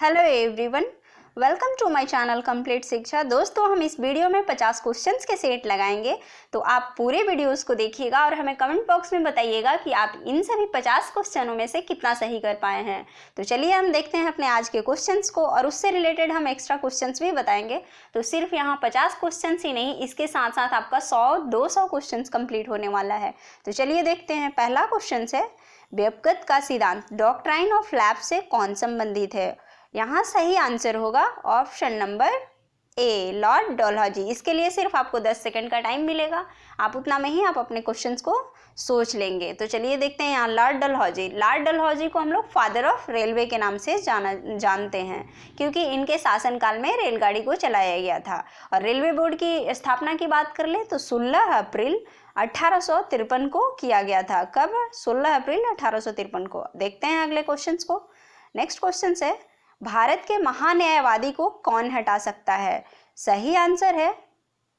Hello everyone, welcome to my channel complete Shiksha. दोस्तों, हम इस वीडियो में 50 क्वेश्चंस के सेट लगाएंगे, तो आप पूरे वीडियोस को देखिएगा और हमें कमेंट बॉक्स में बताइएगा कि आप इन सभी 50 क्वेश्चनों में से कितना सही कर पाए हैं। तो चलिए हम देखते हैं अपने आज के क्वेश्चंस को, और उससे रिलेटेड हम एक्स्ट्रा क्वेश्चंस भी बताएंगे। तो सिर्फ यहाँ 50 क्वेश्चंस ही नहीं, इसके साथ साथ आपका 100-200 क्वेश्चंस कंप्लीट होने वाला है। तो चलिए देखते हैं। पहला क्वेश्चन है, व्यपगत का सिद्धांत डॉक्ट्राइन ऑफ लैप्स से कौन संबंधित है? यहाँ सही आंसर होगा ऑप्शन नंबर ए, लॉर्ड डलहौजी। इसके लिए सिर्फ आपको 10 सेकंड का टाइम मिलेगा, आप उतना में ही आप अपने क्वेश्चंस को सोच लेंगे। तो चलिए देखते हैं यहाँ लॉर्ड डलहौजी। लॉर्ड डलहौजी को हम लोग फादर ऑफ रेलवे के नाम से जानते हैं, क्योंकि इनके शासनकाल में रेलगाड़ी को चलाया गया था। और रेलवे बोर्ड की स्थापना की बात कर ले तो 16 अप्रैल 1853 को किया गया था। कब? 16 अप्रैल 1853 को। देखते हैं अगले क्वेश्चन को। नेक्स्ट क्वेश्चन है, भारत के महान्यायवादी को कौन हटा सकता है? सही आंसर है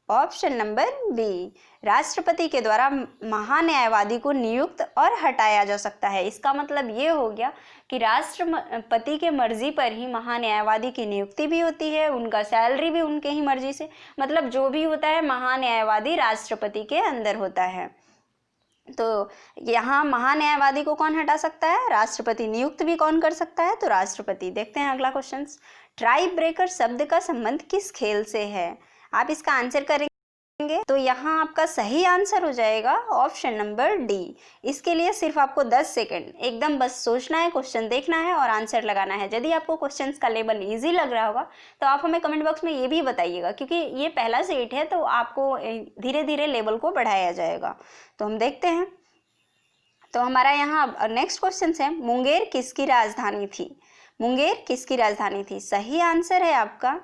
ऑप्शन नंबर बी, राष्ट्रपति के द्वारा महान्यायवादी को नियुक्त और हटाया जा सकता है। इसका मतलब ये हो गया कि राष्ट्रपति के मर्जी पर ही महान्यायवादी की नियुक्ति भी होती है, उनका सैलरी भी उनके ही मर्जी से, मतलब जो भी होता है महान्यायवादी राष्ट्रपति के अंदर होता है। तो यहाँ महान्यायवादी को कौन हटा सकता है? राष्ट्रपति। नियुक्त भी कौन कर सकता है? तो राष्ट्रपति। देखते हैं अगला क्वेश्चन। ट्राई ब्रेकर शब्द का संबंध किस खेल से है? आप इसका आंसर करेंगे तो यहाँ आपका सही आंसर हो जाएगा ऑप्शन नंबर डी। इसके लिए सिर्फ आपको 10 सेकंड एकदम बस सोचना है, क्वेश्चन देखना है और आंसर लगाना है। यदि आपको क्वेश्चंस का लेवल इजी लग रहा होगा तो आप हमें कमेंट बॉक्स में ये भी बताइएगा, क्योंकि ये पहला सेट है तो आपको धीरे धीरे लेवल को बढ़ाया जाएगा। तो हम देखते हैं। तो हमारा यहाँ नेक्स्ट क्वेश्चन है, मुंगेर किसकी राजधानी थी? मुंगेर किसकी राजधानी थी? सही आंसर है आपका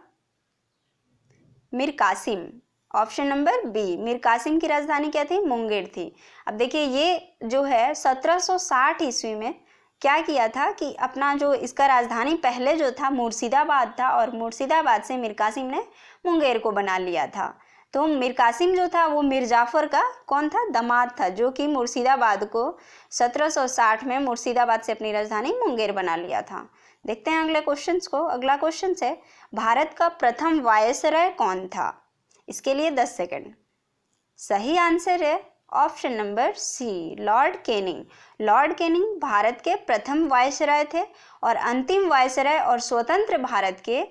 Mir Qasim. Option number B, Mir Qasim की राजधानी क्या थी? मुंगेर थी। अब देखिए, ये जो है 1760 ईस्वी में क्या किया था कि अपना जो इसका राजधानी पहले जो था मुर्शिदाबाद था, और मुर्शिदाबाद से मीर कासिम ने मुंगेर को बना लिया था। तो मीर कासिम जो था वो मीर जाफर का कौन था? दामाद था, जो कि मुर्शिदाबाद को 1760 में मुर्शिदाबाद से अपनी राजधानी मुंगेर बना लिया था। देखते हैं अगले क्वेश्चन को। अगला क्वेश्चन है, भारत का प्रथम वायसराय कौन था? इसके लिए 10 सेकंड। सही आंसर है option number C, Lord Canning. Lord Canning Bharat के प्रथम वायसराय थे, और अंतिम वायसराय और स्वतंत्र भारत के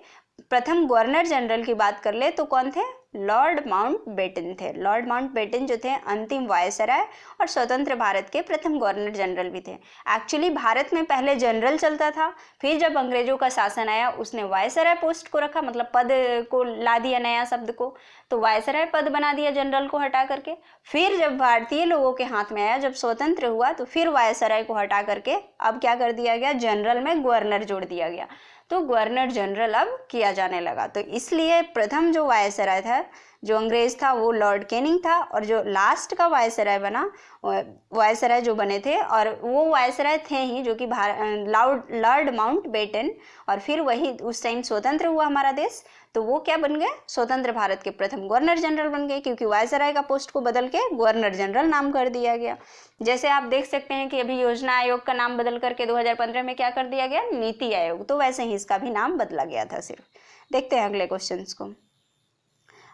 प्रथम गवर्नर जनरल की बात कर ले तो कौन थे? लॉर्ड माउंटबेटन थे। लॉर्ड माउंटबेटन जो थे अंतिम वायसराय और स्वतंत्र भारत के प्रथम गवर्नर जनरल भी थे। एक्चुअली भारत में पहले जनरल चलता था, फिर जब अंग्रेजों का शासन आया उसने वायसराय पोस्ट को रखा, मतलब पद को ला दिया नया शब्द को, तो वायसराय पद बना दिया जनरल को हटा करके। फिर जब भारतीय लोगों के हाथ में आया, जब स्वतंत्र हुआ, तो फिर वायसराय को हटा करके अब क्या कर दिया गया? जनरल में गवर्नर जोड़ दिया गया, तो गवर्नर जनरल अब किया जाने लगा। तो इसलिए प्रथम जो वायसराय था, जो अंग्रेज था, वो लॉर्ड कैनिंग था, और जो लास्ट का वायसराय बना, वायसराय जो बने थे, और वो वायसराय थे ही जो कि लॉर्ड माउंटबेटन, और फिर वही उस टाइम स्वतंत्र हुआ हमारा देश, तो वो क्या बन गए? स्वतंत्र भारत के प्रथम गवर्नर जनरल बन गए, क्योंकि वायसराय का पोस्ट को बदल के गवर्नर जनरल नाम कर दिया गया। जैसे आप देख सकते हैं कि अभी योजना आयोग का नाम बदल करके 2015 में क्या कर दिया गया? नीति आयोग। तो वैसे ही इसका भी नाम बदला गया था सिर्फ। देखते हैं अगले क्वेश्चन को।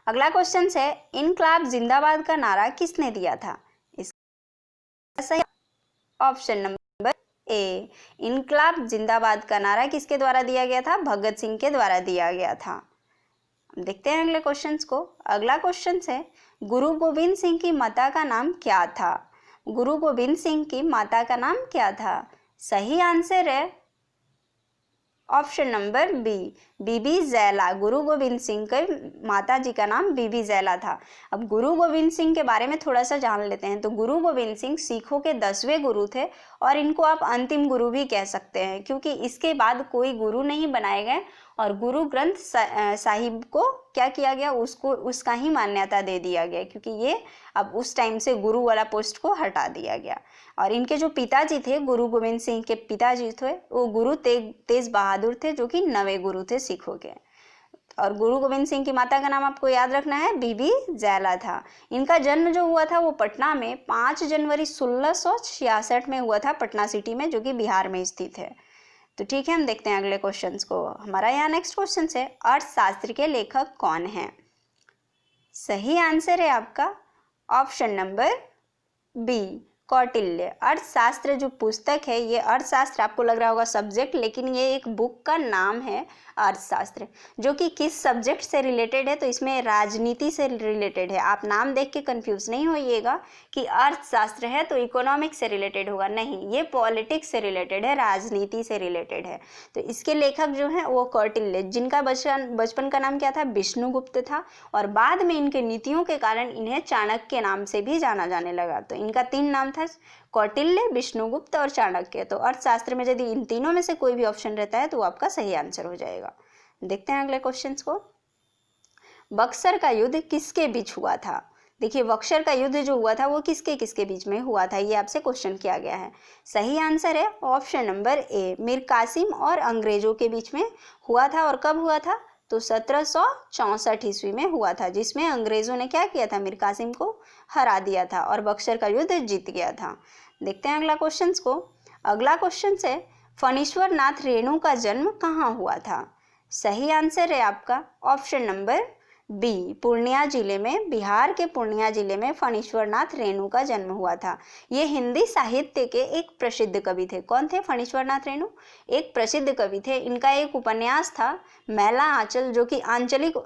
अगला क्वेश्चन है, इनकलाब जिंदाबाद का नारा किसने दिया था? इसका ऑप्शन नंबर ए, इनकलाब जिंदाबाद का नारा किसके द्वारा दिया गया था? भगत सिंह के द्वारा दिया गया था। देखते हैं अगले क्वेश्चन को। अगला क्वेश्चन है, गुरु गोविंद सिंह की माता का नाम क्या था? गुरु गोविंद सिंह की माता का नाम क्या था? सही आंसर है ऑप्शन नंबर बी, बीबी जैला। गुरु गोविंद सिंह के माता जी का नाम बीबी जैला था। अब गुरु गोविंद सिंह के बारे में थोड़ा सा जान लेते हैं। तो गुरु गोविंद सिंह सिखों के 10वें गुरु थे, और इनको आप अंतिम गुरु भी कह सकते हैं, क्योंकि इसके बाद कोई गुरु नहीं बनाए गए, और गुरु ग्रंथ साहिब को क्या किया गया? उसको उसका ही मान्यता दे दिया गया, क्योंकि ये अब उस टाइम से गुरु वाला पोस्ट को हटा दिया गया। और इनके जो पिताजी थे, गुरु गोविंद सिंह के पिताजी थे, वो गुरु तेज बहादुर थे, जो कि 9वें गुरु थे सिखों के। और गुरु गोविंद सिंह की माता का नाम आपको याद रखना है, बीबी जैला था। इनका जन्म जो हुआ था वो पटना में 5 जनवरी 1666 में हुआ था, पटना सिटी में, जो कि बिहार में स्थित है। तो ठीक है, हम देखते हैं अगले क्वेश्चंस को। हमारा यहाँ नेक्स्ट क्वेश्चन है, अर्थशास्त्र के लेखक कौन है? सही आंसर है आपका ऑप्शन नंबर बी, कौटिल्य। अर्थशास्त्र जो पुस्तक है, ये अर्थशास्त्र आपको लग रहा होगा सब्जेक्ट, लेकिन ये एक बुक का नाम है अर्थशास्त्र, जो कि किस सब्जेक्ट से रिलेटेड है? तो इसमें राजनीति से रिलेटेड है। आप नाम देख के कंफ्यूज नहीं होइएगा कि अर्थशास्त्र है तो इकोनॉमिक्स से रिलेटेड होगा, नहीं, ये पॉलिटिक्स से रिलेटेड है, राजनीति से रिलेटेड है। तो इसके लेखक जो हैं वो कौटिल्य, जिनका बचपन का नाम क्या था? विष्णुगुप्त था, और बाद में इनके नीतियों के कारण इन्हें चाणक्य नाम से भी जाना जाने लगा। तो इनका 3 नाम था, कौटिल्य, विष्णुगुप्त और चाणक्य। तो अर्थशास्त्र में यदि इन तीनों में से कोई भी ऑप्शन रहता है तो वो आपका सही आंसर हो जाएगा। देखते हैं अगले क्वेश्चंस को। बक्सर का युद्ध किसके बीच हुआ था? देखिए, बक्सर का युद्ध जो हुआ था वो किसके किसके बीच में हुआ था, ये आपसे क्वेश्चन किया गया है। सही आंसर है option number A, Mir Qasim और अंग्रेजों के बीच में हुआ था। और कब हुआ था? तो 1764 ईस्वी में हुआ था, जिसमें अंग्रेजों ने क्या किया था? मीर कासिम को हरा दिया था और बक्सर का युद्ध जीत गया था। देखते हैं अगला क्वेश्चंस को। अगला क्वेश्चन है, फणीश्वर नाथ रेणु का जन्म कहाँ हुआ था? सही आंसर है आपका ऑप्शन नंबर बी, पूर्णिया जिले में, बिहार के पूर्णिया जिले में फणीश्वर नाथ रेणु का जन्म हुआ था। ये हिंदी साहित्य के एक प्रसिद्ध कवि थे। कौन थे फणीश्वर नाथ रेणु? एक प्रसिद्ध कवि थे। इनका एक उपन्यास था मैला आंचल, जो कि आंचलिक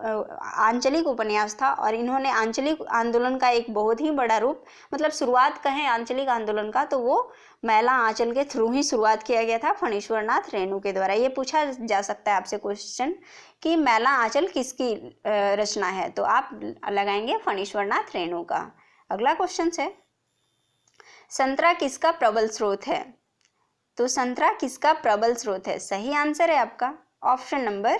उपन्यास था, और इन्होंने आंचलिक आंदोलन का एक बहुत ही बड़ा रूप, मतलब शुरुआत कहें आंचलिक आंदोलन का, तो वो मैला आंचल के थ्रू ही शुरुआत किया गया था फणीश्वर नाथ रेणु के द्वारा। ये पूछा जा सकता है आपसे क्वेश्चन कि मैला आंचल किसकी रचना है, तो आप लगाएंगे फणीश्वर नाथ रेणु का। अगला क्वेश्चन है, संतरा किसका प्रबल स्रोत है? तो संतरा किसका प्रबल स्रोत है? सही आंसर है आपका ऑप्शन नंबर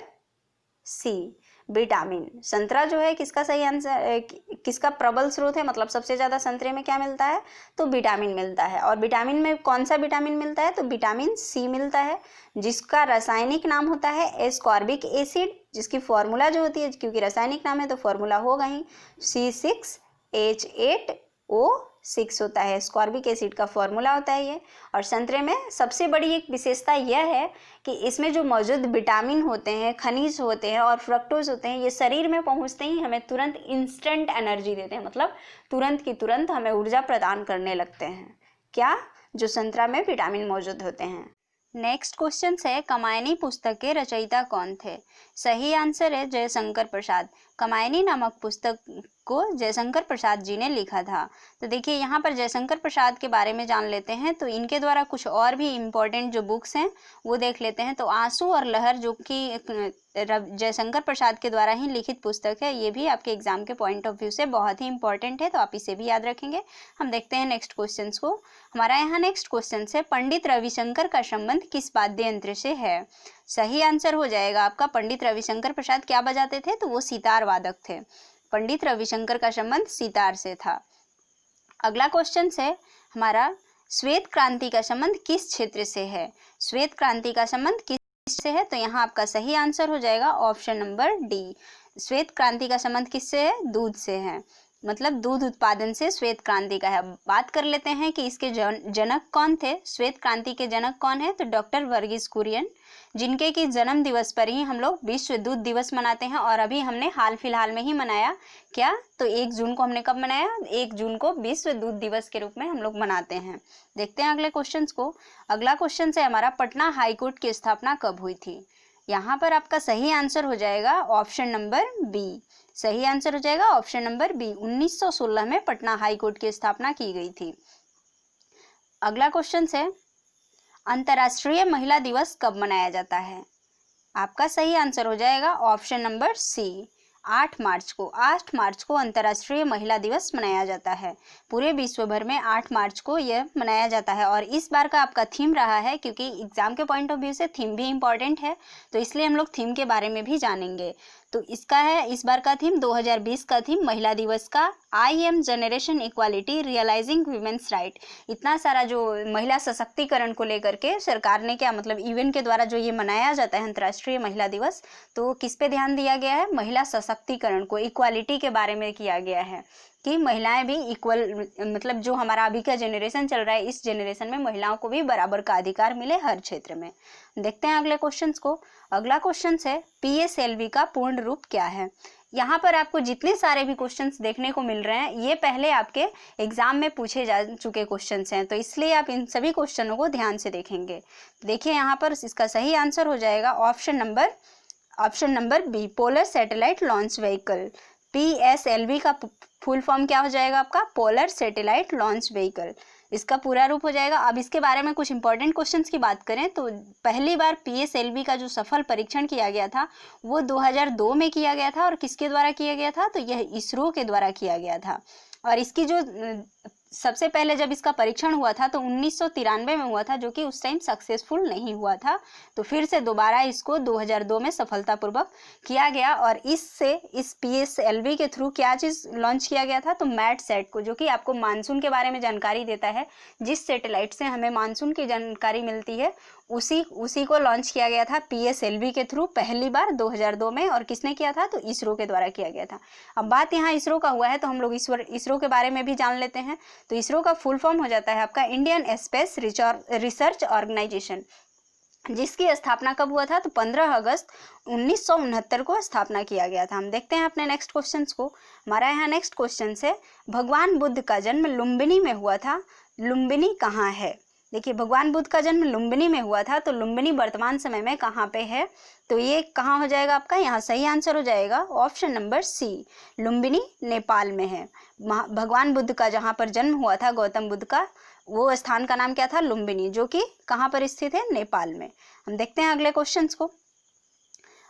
सी, विटामिन। संतरा जो है किसका सही आंसर, किसका प्रबल स्रोत है, मतलब सबसे ज़्यादा संतरे में क्या मिलता है? तो विटामिन मिलता है। और विटामिन में कौन सा विटामिन मिलता है? तो विटामिन सी मिलता है, जिसका रासायनिक नाम होता है एस्कॉर्बिक एसिड, जिसकी फॉर्मूला जो होती है, क्योंकि रासायनिक नाम है तो फॉर्मूला होगा ही C6H8O6 होता है, एस्कॉर्बिक एसिड का फॉर्मूला होता है ये। और संतरे में सबसे बड़ी एक विशेषता यह है कि इसमें जो मौजूद विटामिन होते हैं, खनिज होते हैं और फ्रक्टोज होते हैं, ये शरीर में पहुंचते ही हमें तुरंत इंस्टेंट एनर्जी देते हैं, मतलब तुरंत की तुरंत हमें ऊर्जा प्रदान करने लगते हैं। क्या? जो संतरा में विटामिन मौजूद होते हैं। नेक्स्ट क्वेश्चन है, कमायनी पुस्तक के रचयिता कौन थे? सही आंसर है जयशंकर प्रसाद। कमायनी नामक पुस्तक को जयशंकर प्रसाद जी ने लिखा था। तो देखिए, यहाँ पर जयशंकर प्रसाद के बारे में जान लेते हैं। तो इनके द्वारा कुछ और भी इम्पोर्टेंट जो बुक्स हैं वो देख लेते हैं। तो आंसू और लहर, जो कि जयशंकर प्रसाद के द्वारा ही लिखित पुस्तक है, ये भी आपके एग्जाम के पॉइंट ऑफ व्यू से बहुत ही इंपॉर्टेंट है, तो आप इसे भी याद रखेंगे। हम देखते हैं नेक्स्ट क्वेश्चन को। हमारा यहाँ नेक्स्ट क्वेश्चन है, पंडित रविशंकर का संबंध किस वाद्य यंत्र से है? सही आंसर हो जाएगा आपका, पंडित रविशंकर प्रसाद क्या बजाते थे? तो वो सितार वादक थे। पंडित रविशंकर का संबंध सितार से था। अगला क्वेश्चन है हमारा, श्वेत क्रांति का संबंध किस क्षेत्र से है? श्वेत क्रांति का संबंध किस से है? तो यहाँ आपका सही आंसर हो जाएगा ऑप्शन नंबर डी, श्वेत क्रांति का संबंध किससे है? दूध से है, मतलब दूध उत्पादन से श्वेत क्रांति का है। बात कर लेते हैं कि इसके जनक कौन थे। श्वेत क्रांति के जनक कौन है? तो डॉक्टर वर्गीस कुरियन, जिनके कि जन्म दिवस पर ही हम लोग विश्व दूध दिवस मनाते हैं। और अभी हमने हाल फिलहाल में ही मनाया, क्या? तो 1 जून को हमने कब मनाया? 1 जून को विश्व दूध दिवस के रूप में हम लोग मनाते हैं। देखते हैं अगले क्वेश्चन को। अगला क्वेश्चन है हमारा, पटना हाईकोर्ट की स्थापना कब हुई थी? यहाँ पर आपका सही आंसर हो जाएगा ऑप्शन नंबर बी, सही आंसर हो जाएगा ऑप्शन नंबर बी, 1916 में पटना हाईकोर्ट की स्थापना की गई थी। अगला क्वेश्चन है, अंतर्राष्ट्रीय महिला दिवस कब मनाया जाता है? आपका सही आंसर हो जाएगा ऑप्शन नंबर सी, 8 मार्च को। 8 मार्च को अंतर्राष्ट्रीय महिला दिवस मनाया जाता है। पूरे विश्व भर में 8 मार्च को यह मनाया जाता है। और इस बार का आपका थीम रहा है, क्योंकि एग्जाम के पॉइंट ऑफ व्यू से थीम भी इम्पॉर्टेंट है, तो इसलिए हम लोग थीम के बारे में भी जानेंगे। तो इसका है, इस बार का थीम 2020 का थीम महिला दिवस का IM generation equality realising women's right. इतना सारा जो महिला सशक्तिकरण को लेकर के सरकार ने क्या मतलब यूएन के द्वारा जो ये मनाया जाता है अंतर्राष्ट्रीय महिला दिवस, तो किस पे ध्यान दिया गया है? महिला सशक्तिकरण को, इक्वालिटी के बारे में किया गया है कि महिलाएं भी इक्वल, मतलब जो हमारा अभी का जनरेशन चल रहा है, इस जनरेशन में महिलाओं को भी बराबर का अधिकार मिले हर क्षेत्र में। देखते हैं अगले क्वेश्चंस को। अगला क्वेश्चन है PSLV का पूर्ण रूप क्या है? यहाँ पर आपको जितने सारे भी क्वेश्चंस देखने को मिल रहे हैं ये पहले आपके एग्जाम में पूछे जा चुके क्वेश्चंस हैं, तो इसलिए आप इन सभी क्वेश्चनों को ध्यान से देखेंगे। देखिए यहाँ पर इसका सही आंसर हो जाएगा option number B, polar satellite launch vehicle. PSLV का फुल फॉर्म क्या हो जाएगा आपका? पोलर सैटेलाइट लॉन्च व्हीकल, इसका पूरा रूप हो जाएगा। अब इसके बारे में कुछ इंपॉर्टेंट क्वेश्चंस की बात करें तो पहली बार PSLV का जो सफल परीक्षण किया गया था वो 2002 में किया गया था। और किसके द्वारा किया गया था? तो यह इसरो के द्वारा किया गया था। और इसकी जो सबसे पहले जब इसका परीक्षण हुआ था तो 1993 में हुआ था, जो कि उस टाइम सक्सेसफुल नहीं हुआ था। तो फिर से दोबारा इसको 2002 में सफलतापूर्वक किया गया। और इस PSLV के थ्रू क्या चीज़ लॉन्च किया गया था? तो मैटसैट को, जो कि आपको मानसून के बारे में जानकारी देता है। जिस सैटेलाइट से हमें मानसून की जानकारी मिलती है उसी को लॉन्च किया गया था PSLV के थ्रू पहली बार 2002 में। और किसने किया था? तो इसरो के द्वारा किया गया था। अब बात यहाँ इसरो का हुआ है तो हम लोग इसरो के बारे में भी जान लेते हैं। तो इसरो का फुल फॉर्म हो जाता है आपका इंडियन स्पेस रिसर्च ऑर्गेनाइजेशन, जिसकी स्थापना कब हुआ था? तो 15 अगस्त 1969 को स्थापना किया गया था। हम देखते हैं अपने नेक्स्ट क्वेश्चंस को। हमारा यहाँ नेक्स्ट क्वेश्चन है, भगवान बुद्ध का जन्म लुम्बिनी में हुआ था। लुम्बिनी कहाँ है? देखिए, भगवान बुद्ध का जन्म लुम्बिनी में हुआ था, तो लुम्बिनी वर्तमान समय में कहाँ पे है? तो ये कहाँ हो जाएगा आपका? यहाँ सही आंसर हो जाएगा option number C, Lumbini Nepal में है। भगवान बुद्ध का जहाँ पर जन्म हुआ था, गौतम बुद्ध का, वो स्थान का नाम क्या था? लुम्बिनी, जो कि कहाँ पर स्थित है? नेपाल में। हम देखते हैं अगले क्वेश्चंस को।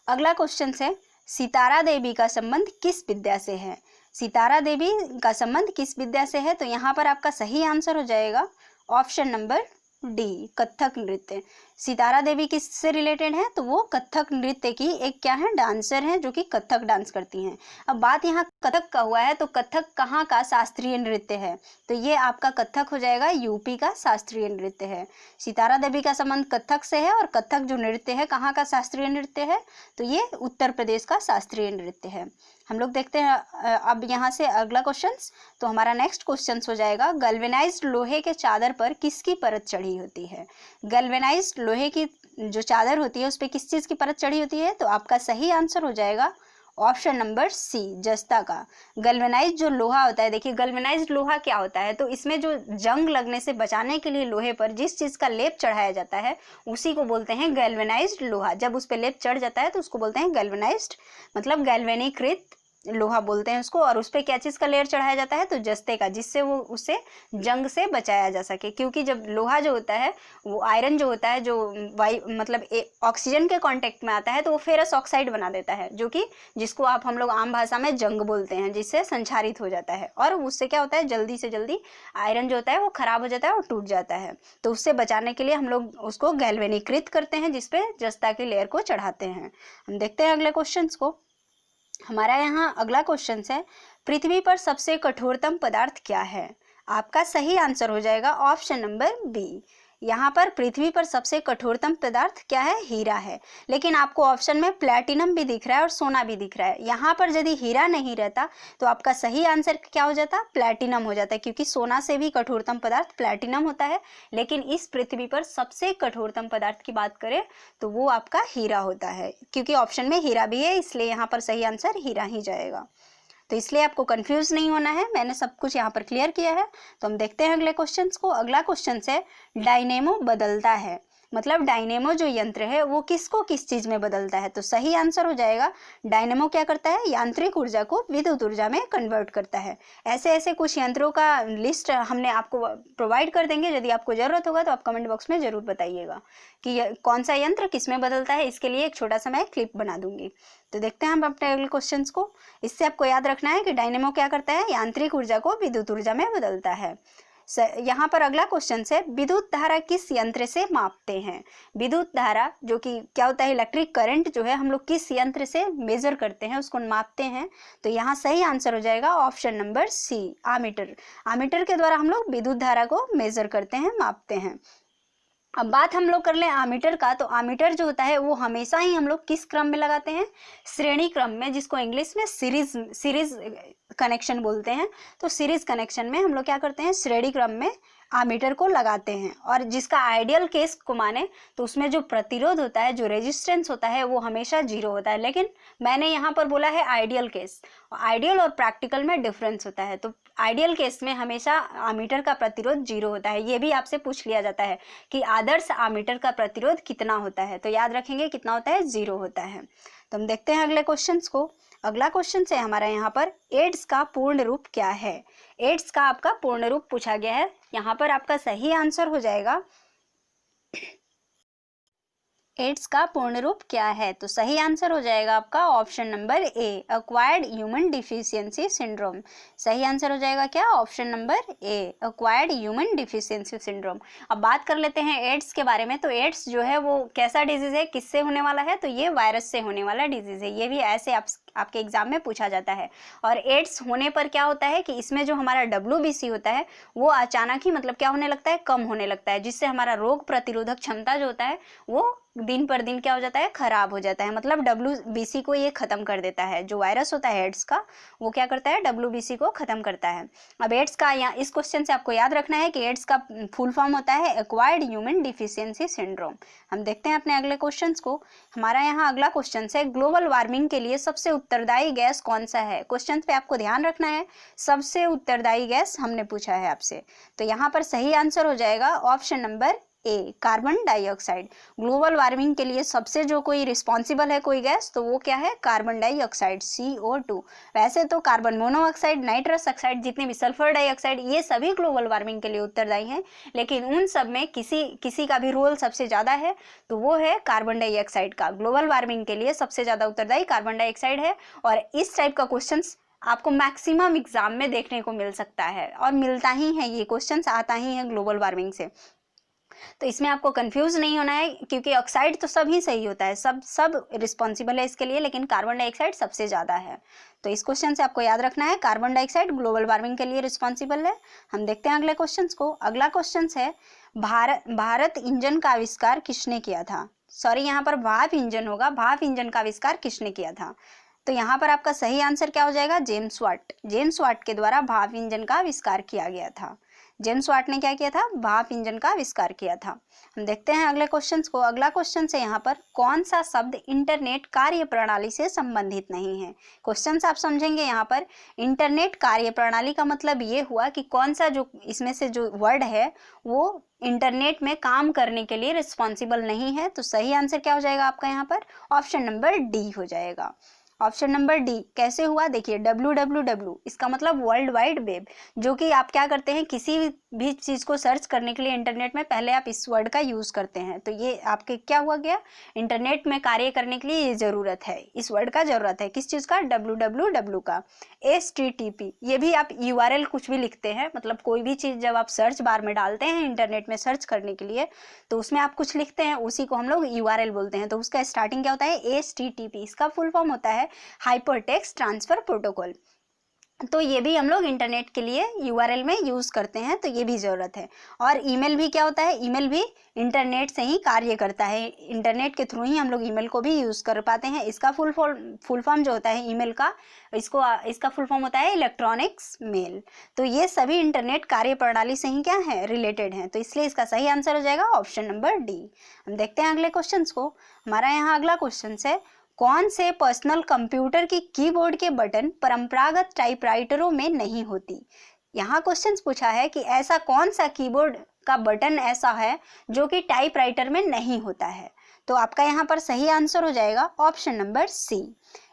अगला क्वेश्चन है, सितारा देवी का संबंध किस विद्या से है? सितारा देवी का संबंध किस विद्या से है? तो यहाँ पर आपका सही आंसर हो जाएगा ऑप्शन नंबर डी, कथक नृत्य। सितारा देवी किससे रिलेटेड है? तो वो कथक नृत्य की एक क्या है? डांसर हैं, जो कि कथक डांस करती हैं। अब बात यहाँ कथक का हुआ है तो कथक कहाँ का शास्त्रीय नृत्य है? तो ये आपका कथक हो जाएगा यूपी का शास्त्रीय नृत्य है। सितारा देवी का संबंध कथक से है और कथक जो नृत्य है कहाँ का शास्त्रीय नृत्य है? तो ये उत्तर प्रदेश का शास्त्रीय नृत्य है। हम लोग देखते हैं अब यहाँ से अगला क्वेश्चंस। तो हमारा नेक्स्ट क्वेश्चंस हो जाएगा, गैल्वेनाइज्ड लोहे के चादर पर किसकी परत चढ़ी होती है? गैल्वेनाइज्ड लोहे की जो चादर होती है उस पर किस चीज़ की परत चढ़ी होती है? तो आपका सही आंसर हो जाएगा ऑप्शन नंबर सी, जस्ता का। गैल्वेनाइज्ड जो लोहा होता है, देखिए गैल्वेनाइज्ड लोहा क्या होता है? तो इसमें जो जंग लगने से बचाने के लिए लोहे पर जिस चीज़ का लेप चढ़ाया जाता है उसी को बोलते हैं गैल्वेनाइज्ड लोहा। जब उस पर लेप चढ़ जाता है तो उसको बोलते हैं गैल्वेनाइज्ड, मतलब गैल्वेनीकृत लोहा बोलते हैं उसको। और उस पर क्या चीज़ का लेयर चढ़ाया जाता है? तो जस्ते का, जिससे वो उसे जंग से बचाया जा सके। क्योंकि जब लोहा जो होता है वो आयरन जो होता है, जो मतलब ऑक्सीजन के कांटेक्ट में आता है तो वो फेरस ऑक्साइड बना देता है, जो कि जिसको हम लोग आम भाषा में जंग बोलते हैं, जिससे संक्षारित हो जाता है। और उससे क्या होता है, जल्दी से जल्दी आयरन जो होता है वो खराब हो जाता है और टूट जाता है। तो उससे बचाने के लिए हम लोग उसको गैल्वेनीकृत करते हैं, जिसपे जस्ता की लेयर को चढ़ाते हैं। हम देखते हैं अगले क्वेश्चन को। हमारा यहाँ अगला क्वेश्चन है, पृथ्वी पर सबसे कठोरतम पदार्थ क्या है? आपका सही आंसर हो जाएगा ऑप्शन नंबर बी। यहाँ पर पृथ्वी पर सबसे कठोरतम पदार्थ क्या है? हीरा है। लेकिन आपको ऑप्शन में प्लैटिनम भी दिख रहा है और सोना भी दिख रहा है। यहाँ पर यदि हीरा नहीं रहता तो आपका सही आंसर क्या हो जाता? प्लैटिनम हो जाता है, क्योंकि सोना से भी कठोरतम पदार्थ प्लैटिनम होता है। लेकिन इस पृथ्वी पर सबसे कठोरतम पदार्थ की बात करें तो वो आपका हीरा होता है, क्योंकि ऑप्शन में हीरा भी है, इसलिए यहाँ पर सही आंसर हीरा ही जाएगा। तो इसलिए आपको कंफ्यूज नहीं होना है, मैंने सब कुछ यहाँ पर क्लियर किया है। तो हम देखते हैं अगले क्वेश्चंस को। अगला क्वेश्चन है, डायनेमो बदलता है, मतलब डायनेमो जो यंत्र है वो किसको किस चीज में बदलता है? तो सही आंसर हो जाएगा, डायनेमो क्या करता है? यांत्रिक ऊर्जा को विद्युत ऊर्जा में कन्वर्ट करता है। ऐसे ऐसे कुछ यंत्रों का लिस्ट हमने आपको प्रोवाइड कर देंगे, यदि आपको जरूरत होगा तो आप कमेंट बॉक्स में जरूर बताइएगा कि कौन सा यंत्र किस में बदलता है। इसके लिए एक छोटा सा मैं क्लिप बना दूंगी। तो देखते हैं हम अपने अगले क्वेश्चन को। इससे आपको याद रखना है कि डायनेमो क्या करता है? यांत्रिक ऊर्जा को विद्युत ऊर्जा में बदलता है। यहाँ पर अगला क्वेश्चन है, विद्युत धारा किस यंत्र से मापते हैं? विद्युत धारा जो कि क्या होता है, इलेक्ट्रिक करंट जो है हम लोग किस यंत्र से मेजर करते हैं, उसको मापते हैं? तो यहाँ सही आंसर हो जाएगा option number C, ammeter. Ammeter के द्वारा हम लोग विद्युत धारा को मेजर करते हैं, मापते हैं। अब बात हम लोग कर लें आमीटर का, तो आमीटर जो होता है वो हमेशा ही हम लोग किस क्रम में लगाते हैं? श्रेणी क्रम में, जिसको इंग्लिश में सीरीज कनेक्शन बोलते हैं। तो सीरीज कनेक्शन में हम लोग क्या करते हैं, श्रेणी क्रम में आमीटर को लगाते हैं। और जिसका आइडियल केस को माने तो उसमें जो प्रतिरोध होता है, जो रेजिस्टेंस होता है, वो हमेशा 0 होता है। लेकिन मैंने यहाँ पर बोला है आइडियल केस, आइडियल और प्रैक्टिकल में डिफरेंस होता है। तो आइडियल केस में हमेशा आमीटर का प्रतिरोध 0 होता है। ये भी आपसे पूछ लिया जाता है कि आदर्श आमीटर का प्रतिरोध कितना होता है, तो याद रखेंगे कितना होता है, 0 होता है। तो हम देखते हैं अगले क्वेश्चन को। अगला क्वेश्चन है हमारा यहाँ पर, एड्स का पूर्ण रूप क्या है? एड्स का आपका पूर्ण रूप पूछा गया है। यहाँ पर आपका सही आंसर हो जाएगा, एड्स का पूर्ण रूप क्या है? तो सही आंसर हो जाएगा आपका ऑप्शन नंबर ए, एक्वायर्ड ह्यूमन डिफिशियंसी सिंड्रोम। सही आंसर हो जाएगा क्या? ऑप्शन नंबर ए, एक्वायर्ड ह्यूमन डिफिशियंसी सिंड्रोम। अब बात कर लेते हैं एड्स के बारे में। तो एड्स जो है वो कैसा डिजीज है, किससे होने वाला है? तो ये वायरस से होने वाला डिजीज है। ये भी ऐसे आपके एग्जाम में पूछा जाता है। और एड्स होने पर क्या होता है कि इसमें जो हमारा WBC होता है वो अचानक ही मतलब क्या होने लगता है, कम होने लगता है, जिससे हमारा रोग प्रतिरोधक क्षमता जो होता है वो दिन पर दिन क्या हो जाता है, खराब हो जाता है। मतलब WBC को ये खत्म कर देता है। जो वायरस होता है एड्स का, वो क्या करता है, WBC को खत्म करता है। अब एड्स का यहाँ इस क्वेश्चन से आपको याद रखना है कि एड्स का फुल फॉर्म होता है एक्वायर्ड ह्यूमन डिफिशियंसी सिंड्रोम। हम देखते हैं अपने अगले क्वेश्चन को। हमारा यहाँ अगला क्वेश्चन है, ग्लोबल वार्मिंग के लिए सबसे उत्तरदायी गैस कौन सा है? क्वेश्चन पे आपको ध्यान रखना है, सबसे उत्तरदायी गैस हमने पूछा है आपसे। तो यहाँ पर सही आंसर हो जाएगा ऑप्शन नंबर ए, कार्बन डाइऑक्साइड। ग्लोबल वार्मिंग के लिए सबसे जो कोई रिस्पॉन्सिबल है कोई गैस, तो वो क्या है, कार्बन डाइऑक्साइड, CO2। वैसे तो कार्बन मोनोऑक्साइड, नाइट्रस ऑक्साइड, जितने भी सल्फर डाइऑक्साइड, ये सभी ग्लोबल वार्मिंग के लिए उत्तरदायी हैं। लेकिन उन सब में किसी का भी रोल सबसे ज़्यादा है, तो वो है कार्बन डाइऑक्साइड का। ग्लोबल वार्मिंग के लिए सबसे ज़्यादा उत्तरदायी कार्बन डाइऑक्साइड है। और इस टाइप का क्वेश्चन आपको मैक्सिमम एग्जाम में देखने को मिल सकता है, और मिलता ही है, ये क्वेश्चन आता ही है ग्लोबल वार्मिंग से। तो इसमें आपको कंफ्यूज नहीं होना है, क्योंकि ऑक्साइड तो सब ही सही होता है, सब रिस्पॉन्सिबल है इसके लिए, लेकिन कार्बन डाइऑक्साइड सबसे ज़्यादा है। तो इस क्वेश्चन से आपको याद रखना है, कार्बन डाइऑक्साइड ग्लोबल वार्मिंग के लिए रिस्पॉन्सिबल है। हम देखते हैं अगले क्वेश्चन को। अगला क्वेश्चन है, भारत इंजन का आविष्कार किसने किया था? सॉरी, यहाँ पर भाप इंजन होगा। भाप इंजन का आविष्कार किसने किया था? तो यहाँ पर आपका सही आंसर क्या हो जाएगा, जेम्स वाट। जेम्स वाट के द्वारा भाप इंजन का आविष्कार किया गया था। जेम्स वाट ने क्या किया था, भाप इंजन का आविष्कार किया था। हम देखते हैं अगले क्वेश्चन को। अगला क्वेश्चन है यहाँ पर, कौन सा शब्द इंटरनेट कार्य प्रणाली से संबंधित नहीं है? क्वेश्चन आप समझेंगे यहाँ पर, इंटरनेट कार्य प्रणाली का मतलब ये हुआ कि कौन सा जो इसमें से जो वर्ड है वो इंटरनेट में काम करने के लिए रिस्पॉन्सिबल नहीं है। तो सही आंसर क्या हो जाएगा आपका यहाँ पर, ऑप्शन नंबर डी हो जाएगा। ऑप्शन नंबर डी कैसे हुआ, देखिए www इसका मतलब वर्ल्ड वाइड वेब, जो कि आप क्या करते हैं, किसी भी चीज़ को सर्च करने के लिए इंटरनेट में पहले आप इस वर्ड का यूज़ करते हैं। तो ये आपके क्या हुआ गया, इंटरनेट में कार्य करने के लिए ये ज़रूरत है, इस वर्ड का ज़रूरत है। किस चीज़ का, www का। HTTP ये भी आप URL कुछ भी लिखते हैं, मतलब कोई भी चीज़ जब आप सर्च बार में डालते हैं इंटरनेट में सर्च करने के लिए, तो उसमें आप कुछ लिखते हैं, उसी को हम लोग URL बोलते हैं। तो उसका स्टार्टिंग क्या होता है, HTTP। इसका फुल फॉर्म होता है हाइपरटेक्स्ट ट्रांसफर प्रोटोकॉल। तो ये भी हम लोग इंटरनेट के लिए URL में यूज़ करते हैं, तो ये भी ज़रूरत है। और ईमेल भी क्या होता है, ईमेल भी इंटरनेट से ही कार्य करता है, इंटरनेट के थ्रू ही हम लोग ईमेल को भी यूज़ कर पाते हैं। इसका फुल फॉर्म जो होता है ईमेल का, इसका फुल फॉर्म होता है इलेक्ट्रॉनिक्स मेल। तो ये सभी इंटरनेट कार्य प्रणाली से ही क्या है, रिलेटेड हैं। तो इसलिए इसका सही आंसर हो जाएगा ऑप्शन नंबर डी। हम देखते हैं अगले क्वेश्चन को। हमारा यहाँ अगला क्वेश्चन है, कौन से पर्सनल कंप्यूटर की कीबोर्ड के बटन परंपरागत टाइपराइटरों में नहीं होती? यहाँ क्वेश्चन पूछा है कि ऐसा कौन सा कीबोर्ड का बटन ऐसा है जो कि टाइपराइटर में नहीं होता है। तो आपका यहाँ पर सही आंसर हो जाएगा ऑप्शन नंबर सी,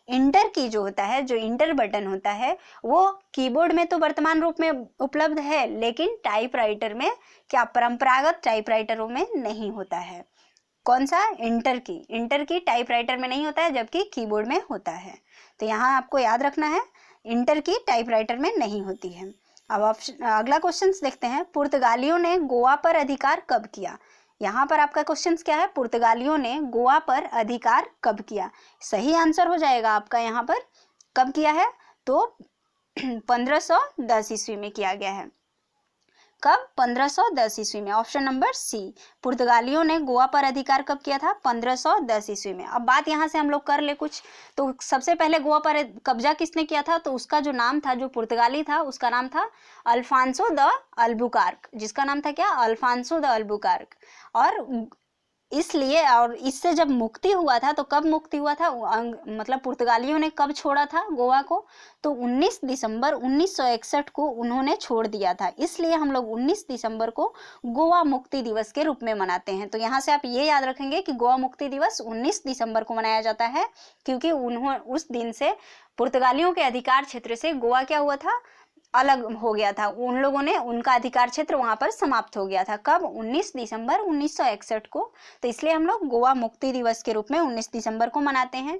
इंटर की जो होता है, जो इंटर बटन होता है, वो कीबोर्ड में तो वर्तमान रूप में उपलब्ध है, लेकिन टाइपराइटर में क्या, परंपरागत टाइपराइटरों में नहीं होता है। कौन सा, इंटर की टाइपराइटर में नहीं होता है, जबकि कीबोर्ड में होता है। तो यहाँ आपको याद रखना है, इंटर की टाइपराइटर में नहीं होती है। अब ऑप्शन अगला क्वेश्चन देखते हैं, पुर्तगालियों ने गोवा पर अधिकार कब किया। यहाँ पर आपका क्वेश्चन क्या है, पुर्तगालियों ने गोवा पर अधिकार कब किया। सही आंसर हो जाएगा आपका यहाँ पर कब किया है, तो 1510 ईस्वी में किया गया है। कब, 1510 ईस्वी में, ऑप्शन नंबर सी। पुर्तगालियों ने गोवा पर अधिकार कब किया था, 1510 ईस्वी में। अब बात यहाँ से हम लोग कर ले कुछ, तो सबसे पहले गोवा पर कब्जा किसने किया था, तो उसका जो नाम था, जो पुर्तगाली था, उसका नाम था अल्फांसो द अल्बुकार्क, जिसका नाम था क्या, अल्फांसो द अल्बुकार्क। और इसलिए, और इससे जब मुक्ति हुआ था, तो कब मुक्ति हुआ था, मतलब पुर्तगालियों ने कब छोड़ा था गोवा को, तो 19 दिसंबर 1961 को उन्होंने छोड़ दिया था। इसलिए हम लोग 19 दिसंबर को गोवा मुक्ति दिवस के रूप में मनाते हैं। तो यहाँ से आप ये याद रखेंगे कि गोवा मुक्ति दिवस 19 दिसंबर को मनाया जाता है, क्योंकि उस दिन से पुर्तगालियों के अधिकार क्षेत्र से गोवा क्या हुआ था, अलग हो गया था। उन लोगों ने, उनका अधिकार क्षेत्र वहां पर समाप्त हो गया था। कब, 19 दिसंबर 1961 को। तो इसलिए हम लोग गोवा मुक्ति दिवस के रूप में 19 दिसंबर को मनाते हैं।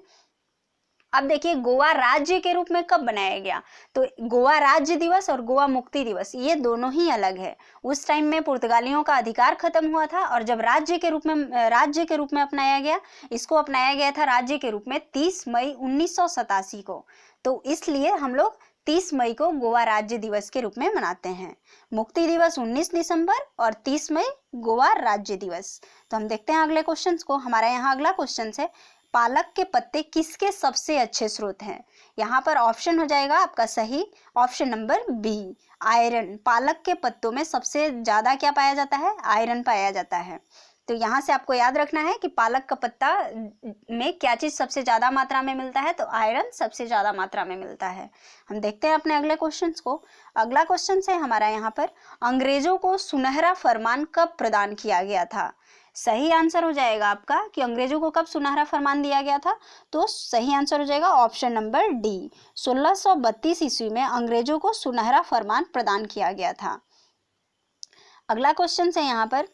अब देखिए, गोवा राज्य के रूप में कब बनाया गया, तो गोवा राज्य दिवस और गोवा मुक्ति दिवस ये दोनों ही अलग है। उस टाइम में पुर्तगालियों का अधिकार खत्म हुआ था, और जब राज्य के रूप में अपनाया गया, इसको अपनाया गया था राज्य के रूप में 30 मई 1987 को। तो इसलिए हम लोग 30 मई को गोवा राज्य दिवस के रूप में मनाते हैं। मुक्ति दिवस 19 दिसंबर और 30 मई गोवा राज्य दिवस। तो हम देखते हैं अगले क्वेश्चंस को। हमारा यहाँ अगला क्वेश्चन है, पालक के पत्ते किसके सबसे अच्छे स्रोत हैं। यहाँ पर ऑप्शन हो जाएगा आपका सही, ऑप्शन नंबर बी, आयरन। पालक के पत्तों में सबसे ज्यादा क्या पाया जाता है, आयरन पाया जाता है। तो यहाँ से आपको याद रखना है कि पालक का पत्ता में क्या चीज सबसे ज्यादा मात्रा में मिलता है, तो आयरन सबसे ज्यादा मात्रा में मिलता है। हम देखते हैं अपने अगले क्वेश्चन को। अगला क्वेश्चन है हमारा यहाँ पर, अंग्रेजों को सुनहरा फरमान कब प्रदान किया गया था। सही आंसर हो जाएगा आपका कि अंग्रेजों को कब सुनहरा फरमान दिया गया था, तो सही आंसर हो जाएगा ऑप्शन नंबर डी, 1632 ईस्वी में अंग्रेजों को सुनहरा फरमान प्रदान किया गया था। अगला क्वेश्चन है यहाँ पर,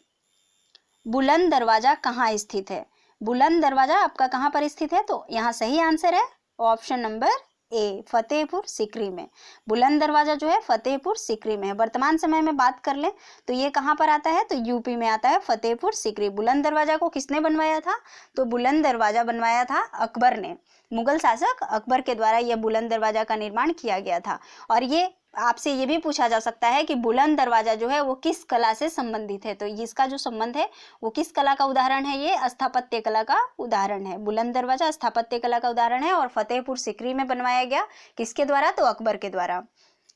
बुलंद दरवाजा कहाँ स्थित है। बुलंद दरवाजा आपका कहाँ पर स्थित है, तो यहाँ सही आंसर है ऑप्शन नंबर ए, फतेहपुर सीकरी में। बुलंद दरवाजा जो है फतेहपुर सीकरी में है। वर्तमान समय में बात कर लें तो ये कहाँ पर आता है, तो यूपी में आता है, फतेहपुर सीकरी। बुलंद दरवाजा को किसने बनवाया था, तो बुलंद दरवाजा बनवाया था अकबर ने। मुगल शासक अकबर के द्वारा यह बुलंद दरवाजा का निर्माण किया गया था। और ये आपसे ये भी पूछा जा सकता है कि बुलंद दरवाजा जो है वो किस कला से संबंधित है, तो इसका जो संबंध है वो किस कला का उदाहरण है, ये स्थापत्य कला का उदाहरण है। बुलंद दरवाजा स्थापत्य कला का उदाहरण है और फतेहपुर सीकरी में बनवाया गया, किसके द्वारा, तो अकबर के द्वारा।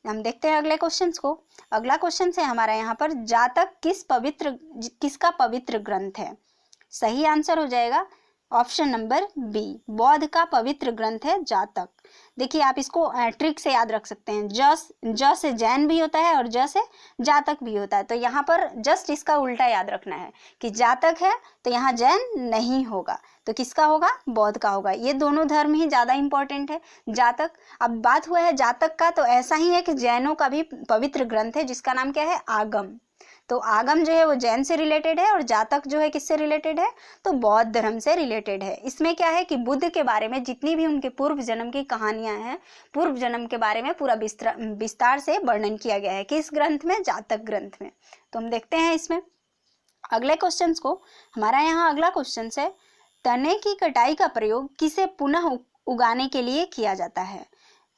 हम देखते हैं अगले क्वेश्चन को। अगला क्वेश्चन है हमारा यहाँ पर, जातक किसका पवित्र ग्रंथ है। सही आंसर हो जाएगा ऑप्शन नंबर बी, बौद्ध का पवित्र ग्रंथ है जातक। देखिए, आप इसको ट्रिक से याद रख सकते हैं, ज से जैन भी होता है और ज से जातक भी होता है। तो यहाँ पर जस्ट इसका उल्टा याद रखना है कि जातक है तो यहाँ जैन नहीं होगा, तो किसका होगा, बौद्ध का होगा। ये दोनों धर्म ही ज्यादा इंपॉर्टेंट है। जातक, अब बात हुआ है जातक का, तो ऐसा ही है कि जैनों का भी पवित्र ग्रंथ है जिसका नाम क्या है, आगम। तो आगम जो है वो जैन से रिलेटेड है और जातक जो है किससे रिलेटेड है, तो बौद्ध धर्म से रिलेटेड है। इसमें क्या है कि बुद्ध के बारे में जितनी भी उनके पूर्व जन्म की कहानियां हैं, पूर्व जन्म के बारे में पूरा विस्तार से वर्णन किया गया है, किस ग्रंथ में, जातक ग्रंथ में। तो हम देखते हैं इसमें अगले क्वेश्चन को। हमारा यहाँ अगला क्वेश्चन है, तने की कटाई का प्रयोग किसे पुनः उगाने के लिए किया जाता है।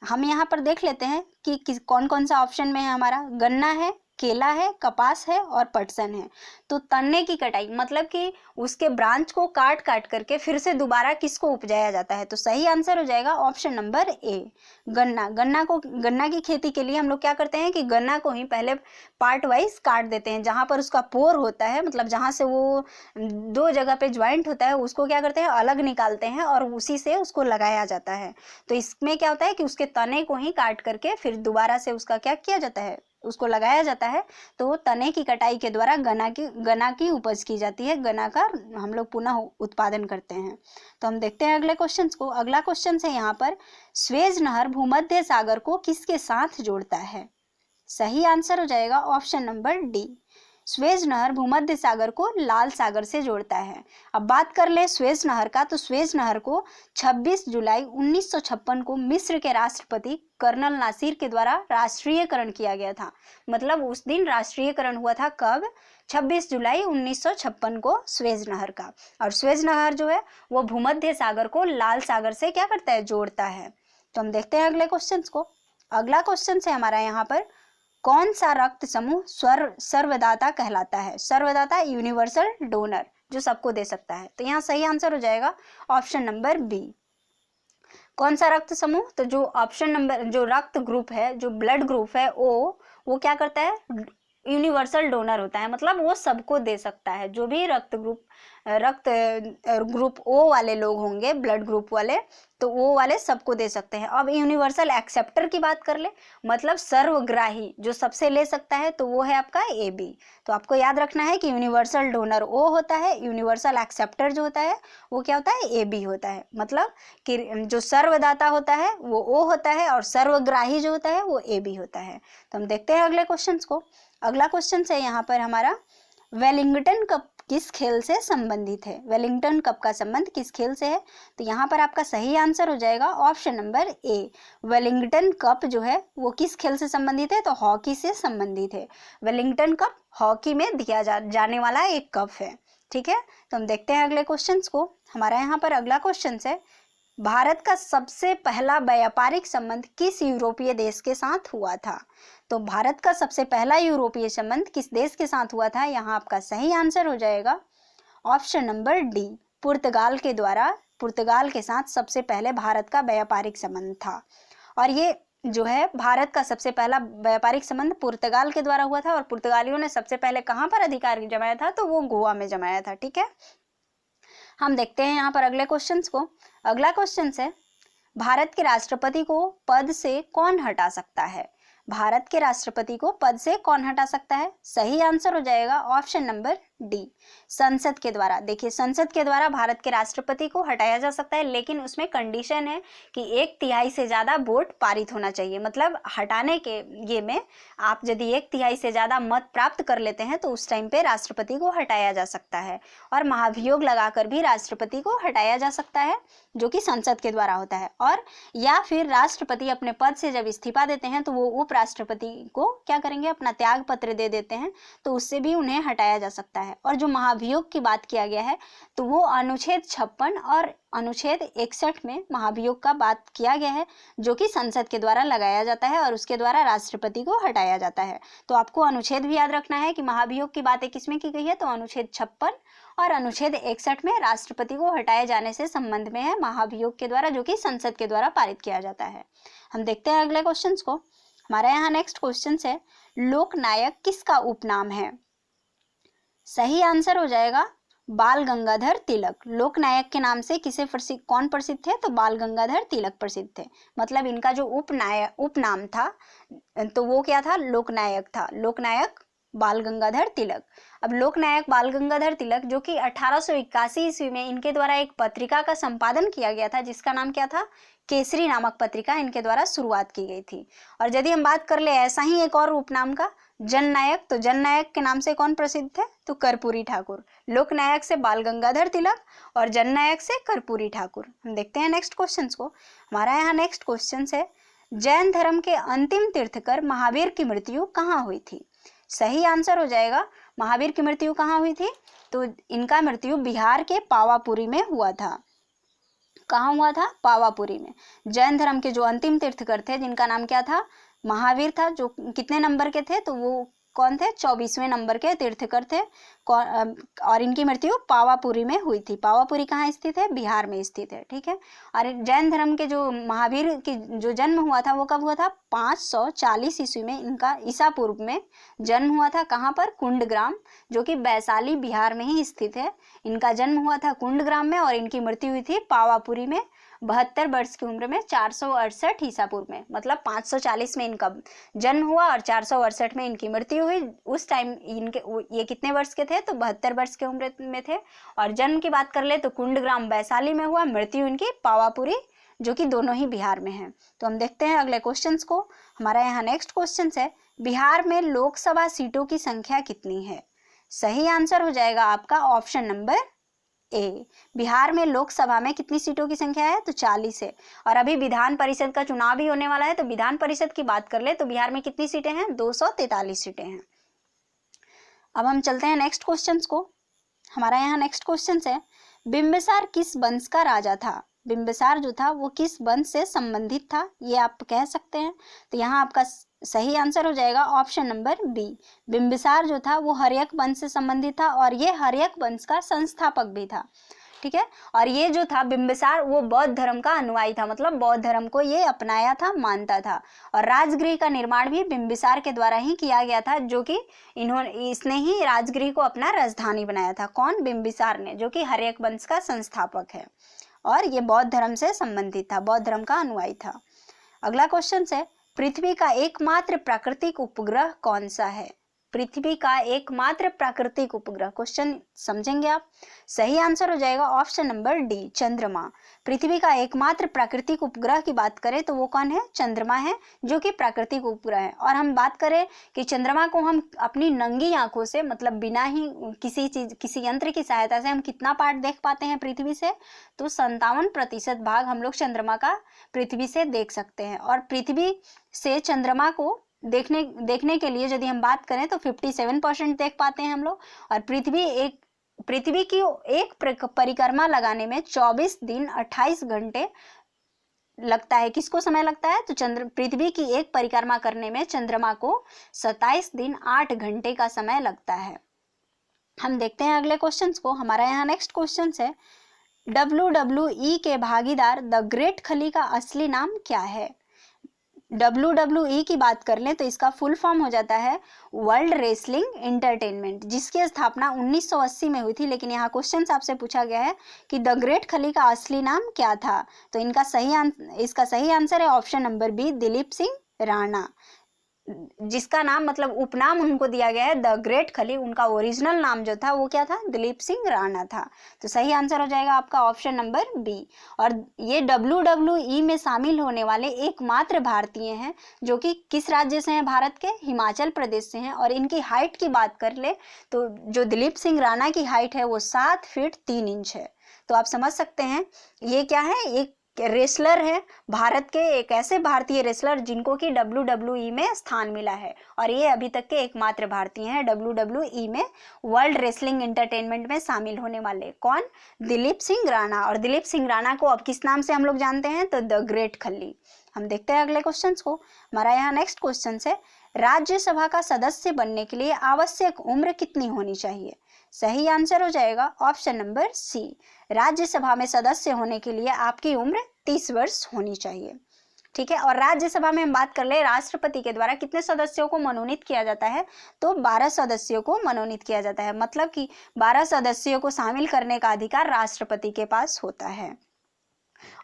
हम यहाँ पर देख लेते हैं कि कौन कौन सा ऑप्शन में है हमारा, गन्ना है, केला है, कपास है और पटसन है। तो तने की कटाई मतलब कि उसके ब्रांच को काट काट करके फिर से दोबारा किसको उपजाया जाता है, तो सही आंसर हो जाएगा ऑप्शन नंबर ए, गन्ना। गन्ना की खेती के लिए हम लोग क्या करते हैं कि गन्ना को ही पहले पार्ट वाइज काट देते हैं, जहां पर उसका पोर होता है, मतलब जहां से वो दो जगह पे ज्वाइंट होता है, उसको क्या करते हैं, अलग निकालते हैं और उसी से उसको लगाया जाता है। तो इसमें क्या होता है कि उसके तने को ही काट करके फिर दोबारा से उसका क्या किया जाता है, उसको लगाया जाता है। तो तने की कटाई के द्वारा गन्ना की उपज की जाती है, गन्ना का हम लोग पुनः उत्पादन करते हैं। तो हम देखते हैं अगले क्वेश्चन को। अगला क्वेश्चन है यहाँ पर, स्वेज नहर भूमध्य सागर को किसके साथ जोड़ता है। सही आंसर हो जाएगा ऑप्शन नंबर डी, स्वेज नहर भूमध्य सागर को लाल सागर से जोड़ता है। अब बात कर ले स्वेज नहर का, तो स्वेज नहर को 26 जुलाई 1956 को मिस्र के राष्ट्रपति कर्नल नासिर के द्वारा राष्ट्रीयकरण किया गया था। मतलब उस दिन राष्ट्रीयकरण हुआ था, कब? 26 जुलाई 1956 को स्वेज नहर का। और स्वेज नहर जो है वो भूमध्य सागर को लाल सागर से क्या करता है? जोड़ता है। तो हम देखते हैं अगले क्वेश्चन को। अगला क्वेश्चन है हमारा यहाँ पर, कौन सा रक्त समूह सर्वदाता कहलाता है? सर्वदाता यूनिवर्सल डोनर, जो सबको दे सकता है। तो यहाँ सही आंसर हो जाएगा ऑप्शन नंबर बी। कौन सा रक्त समूह? तो जो ऑप्शन नंबर, जो रक्त ग्रुप है, जो ब्लड ग्रुप है वो क्या करता है? यूनिवर्सल डोनर होता है, मतलब वो सबको दे सकता है। जो भी रक्त ग्रुप ओ वाले लोग होंगे, ब्लड ग्रुप वाले, तो वो वाले सबको दे सकते हैं। अब यूनिवर्सल एक्सेप्टर की बात कर ले, मतलब सर्वग्राही, जो सबसे ले सकता है, तो वो है आपका ए बी। तो आपको याद रखना है कि यूनिवर्सल डोनर ओ होता है, यूनिवर्सल एक्सेप्टर जो होता है वो क्या होता है? ए बी होता है। मतलब कि जो सर्वदाता होता है वो ओ होता है और सर्वग्राही जो होता है वो ए बी होता है। तो हम देखते हैं अगले क्वेश्चन को। अगला क्वेश्चन है यहाँ पर हमारा, वेलिंगटन कप किस खेल से संबंधित है? वेलिंगटन कप का संबंध किस खेल से है? तो यहाँ पर आपका सही आंसर हो जाएगा ऑप्शन नंबर ए। वेलिंगटन कप जो है वो किस खेल से संबंधित है? तो हॉकी से संबंधित है। वेलिंगटन कप हॉकी में दिया जाने वाला एक कप है। ठीक है, तो हम देखते हैं अगले क्वेश्चन को। हमारा यहाँ पर अगला क्वेश्चन है, भारत का सबसे पहला व्यापारिक संबंध किस यूरोपीय देश के साथ हुआ था? तो भारत का सबसे पहला यूरोपीय संबंध किस देश के साथ हुआ था? यहाँ आपका सही आंसर हो जाएगा ऑप्शन नंबर डी, पुर्तगाल के द्वारा। पुर्तगाल के साथ सबसे पहले भारत का व्यापारिक संबंध था। और ये जो है भारत का सबसे पहला व्यापारिक संबंध पुर्तगाल के द्वारा हुआ था। और पुर्तगालियों ने सबसे पहले कहाँ पर अधिकार जमाया था? तो वो गोवा में जमाया था। ठीक है, हम देखते हैं यहाँ पर अगले क्वेश्चंस को। अगला क्वेश्चन है, भारत के राष्ट्रपति को पद से कौन हटा सकता है? भारत के राष्ट्रपति को पद से कौन हटा सकता है? सही आंसर हो जाएगा ऑप्शन नंबर डी, संसद के द्वारा। देखिए, संसद के द्वारा भारत के राष्ट्रपति को हटाया जा सकता है, लेकिन उसमें कंडीशन है कि 1/3 से ज्यादा वोट पारित होना चाहिए। मतलब हटाने के ये में आप यदि 1/3 से ज्यादा मत प्राप्त कर लेते हैं तो उस टाइम पे राष्ट्रपति को हटाया जा सकता है। और महाभियोग लगाकर भी राष्ट्रपति को हटाया जा सकता है, जो कि संसद के द्वारा होता है। और या फिर राष्ट्रपति अपने पद से जब इस्तीफा देते हैं तो वो उपराष्ट्रपति को क्या करेंगे? अपना त्याग पत्र दे देते हैं, तो उससे भी उन्हें हटाया जा सकता है। और जो महाभियोग की बात किया गया है तो वो अनुच्छेद 56 और अनुच्छेद 61 में महाभियोग का बात किया गया है, जो कि संसद के द्वारा लगाया जाता है और उसके द्वारा राष्ट्रपति को हटाया जाता है। तो आपको अनुच्छेद भी याद रखना है कि महाभियोग की बातें किसमें की गई है? तो अनुच्छेद 56 और अनुच्छेद 61 में राष्ट्रपति को हटाए जाने से संबंध में है, महाभियोग के द्वारा, जो कि संसद के द्वारा पारित किया जाता है। हम देखते हैं अगले क्वेश्चन को। हमारे यहाँ नेक्स्ट क्वेश्चन है, लोकनायक किसका उपनाम है? सही आंसर हो जाएगा बाल गंगाधर तिलक। लोकनायक के नाम से कौन प्रसिद्ध थे? तो बाल गंगाधर तिलक प्रसिद्ध थे। मतलब इनका जो उपनाम था तो वो क्या था? लोकनायक था। लोकनायक बाल गंगाधर तिलक। अब लोकनायक बाल गंगाधर तिलक, जो कि 1881 ईस्वी में इनके द्वारा एक पत्रिका का संपादन किया गया था, जिसका नाम क्या था? केसरी नामक पत्रिका इनके द्वारा शुरुआत की गई थी। और यदि हम बात कर ले ऐसा ही एक और उपनाम का, जननायक, तो जननायक के नाम से कौन प्रसिद्ध है? तो कर्पूरी ठाकुर। लोकनायक से बाल गंगाधर तिलक और जननायक से कर्पूरी ठाकुर। हम देखते हैं नेक्स्ट क्वेश्चन को। हमारा यहाँ नेक्स्ट क्वेश्चन है, जैन धर्म के अंतिम तीर्थकर महावीर की मृत्यु कहाँ हुई थी? सही आंसर हो जाएगा, महावीर की मृत्यु कहाँ हुई थी? तो इनका मृत्यु बिहार के पावापुरी में हुआ था। कहाँ हुआ था? पावापुरी में। जैन धर्म के जो अंतिम तीर्थकर थे, जिनका नाम क्या था? महावीर था। जो कितने नंबर के थे? तो वो कौन थे? 24वें नंबर के तीर्थकर थे। और इनकी मृत्यु पावापुरी में हुई थी। पावापुरी कहाँ स्थित है? बिहार में स्थित है। ठीक है, और जैन धर्म के जो महावीर की जो जन्म हुआ था वो कब हुआ था? 540 ईस्वी में इनका ईसा पूर्व में जन्म हुआ था। कहाँ पर? कुंडग्राम, जो कि वैशाली बिहार में ही स्थित है। इनका जन्म हुआ था कुंडग्राम में और इनकी मृत्यु हुई थी पावापुरी में 72 वर्ष की उम्र में 468 ईसा पूर्व में। मतलब 540 में इनका जन्म हुआ और 468 में इनकी मृत्यु हुई। उस टाइम इनके ये कितने वर्ष के थे? तो 72 वर्ष की उम्र में थे। और जन्म की बात कर ले तो कुंडग्राम वैशाली में हुआ, मृत्यु इनकी पावापुरी, जो कि दोनों ही बिहार में है। तो हम देखते हैं अगले क्वेश्चन को। हमारा यहाँ नेक्स्ट क्वेश्चन है, बिहार में लोकसभा सीटों की संख्या कितनी है? सही आंसर हो जाएगा आपका ऑप्शन नंबर ए। बिहार में लोकसभा में कितनी सीटों की संख्या है? तो 40 है। और अभी विधान परिषद का चुनाव भी होने वाला है, तो विधान परिषद की बात कर ले तो बिहार में कितनी सीटें हैं? 243 सीटें हैं। अब हम चलते हैं नेक्स्ट क्वेश्चंस को। हमारा यहाँ नेक्स्ट क्वेश्चन है, बिंबिसार किस वंश का राजा था? बिंबिसार जो था वो किस वंश से संबंधित था, ये आप कह सकते हैं। तो यहाँ आपका सही आंसर हो जाएगा ऑप्शन नंबर बी। बिंबिसार जो था वो हर्यक वंश से संबंधित था और ये हर्यक वंश का संस्थापक भी था। ठीक है। और ये जो था बिंबिसार वो बौद्ध धर्म का अनुयायी था, मतलब बौद्ध धर्म को ये अपनाया था, मानता था। और राजगृह का निर्माण भी बिंबिसार के द्वारा ही किया गया था, जो कि इसने ही राजगृह को अपना राजधानी बनाया था। कौन? बिंबिसार ने, जो कि हर्यक वंश का संस्थापक है और ये बौद्ध धर्म से संबंधित था, बौद्ध धर्म का अनुयायी था। अगला क्वेश्चन है, पृथ्वी का एकमात्र प्राकृतिक उपग्रह कौन सा है? पृथ्वी का एकमात्र प्राकृतिक उपग्रह, क्वेश्चन समझेंगे आप। सही आंसर हो जाएगा ऑप्शन नंबर डी, चंद्रमा। पृथ्वी का एकमात्र प्राकृतिक उपग्रह की बात करें तो वो कौन है? चंद्रमा है, जो कि प्राकृतिक उपग्रह है। और हम बात करें कि चंद्रमा को हम अपनी नंगी आंखों से, मतलब बिना ही किसी यंत्र की सहायता से हम कितना पार्ट देख पाते हैं पृथ्वी से? तो 57% भाग हम लोग चंद्रमा का पृथ्वी से देख सकते हैं। और पृथ्वी से चंद्रमा को देखने के लिए यदि हम बात करें तो 57% देख पाते हैं हम लोग। और पृथ्वी की एक परिक्रमा लगाने में 24 दिन 28 घंटे लगता है। किसको समय लगता है? तो पृथ्वी की एक परिक्रमा करने में चंद्रमा को 27 दिन 8 घंटे का समय लगता है। हम देखते हैं अगले क्वेश्चंस को। हमारा यहाँ नेक्स्ट क्वेश्चन है, WWE के भागीदार द ग्रेट खली का असली नाम क्या है? WWE की बात कर लें तो इसका फुल फॉर्म हो जाता है वर्ल्ड रेसलिंग एंटरटेनमेंट, जिसकी स्थापना 1980 में हुई थी। लेकिन यहाँ क्वेश्चन आपसे पूछा गया है कि द ग्रेट खली का असली नाम क्या था? तो इसका सही आंसर है option number B, Dilip Singh Rana, जिसका नाम मतलब उपनाम उनको दिया गया है द ग्रेट खली। उनका ओरिजिनल नाम जो था वो क्या था? दिलीप सिंह राणा था। तो सही आंसर हो जाएगा आपका ऑप्शन नंबर बी। और ये WWE में शामिल होने वाले एकमात्र भारतीय हैं, जो कि किस राज्य से हैं? भारत के हिमाचल प्रदेश से हैं। और इनकी हाइट की बात कर ले तो जो दिलीप सिंह राणा की हाइट है वो 7 फीट 3 इंच है। तो आप समझ सकते हैं ये क्या है, एक रेसलर है, भारत के एक ऐसे भारतीय रेसलर जिनको कि WWE में स्थान मिला है। और ये अभी तक के एकमात्र भारतीय हैं WWE में वर्ल्ड रेसलिंग एंटरटेनमेंट में शामिल होने वाले। कौन? दिलीप सिंह राणा। और दिलीप सिंह राणा को अब किस नाम से हम लोग जानते हैं? तो द ग्रेट खली। हम देखते हैं अगले क्वेश्चन को। हमारा यहाँ नेक्स्ट क्वेश्चन है, राज्यसभा का सदस्य बनने के लिए आवश्यक उम्र कितनी होनी चाहिए? सही आंसर हो जाएगा ऑप्शन नंबर सी। राज्यसभा में सदस्य होने के लिए आपकी उम्र 30 वर्ष होनी चाहिए। ठीक है। और राज्यसभा में हम बात कर ले, राष्ट्रपति के द्वारा कितने सदस्यों को मनोनीत किया जाता है? तो 12 सदस्यों को मनोनीत किया जाता है। मतलब कि 12 सदस्यों को शामिल करने का अधिकार राष्ट्रपति के पास होता है।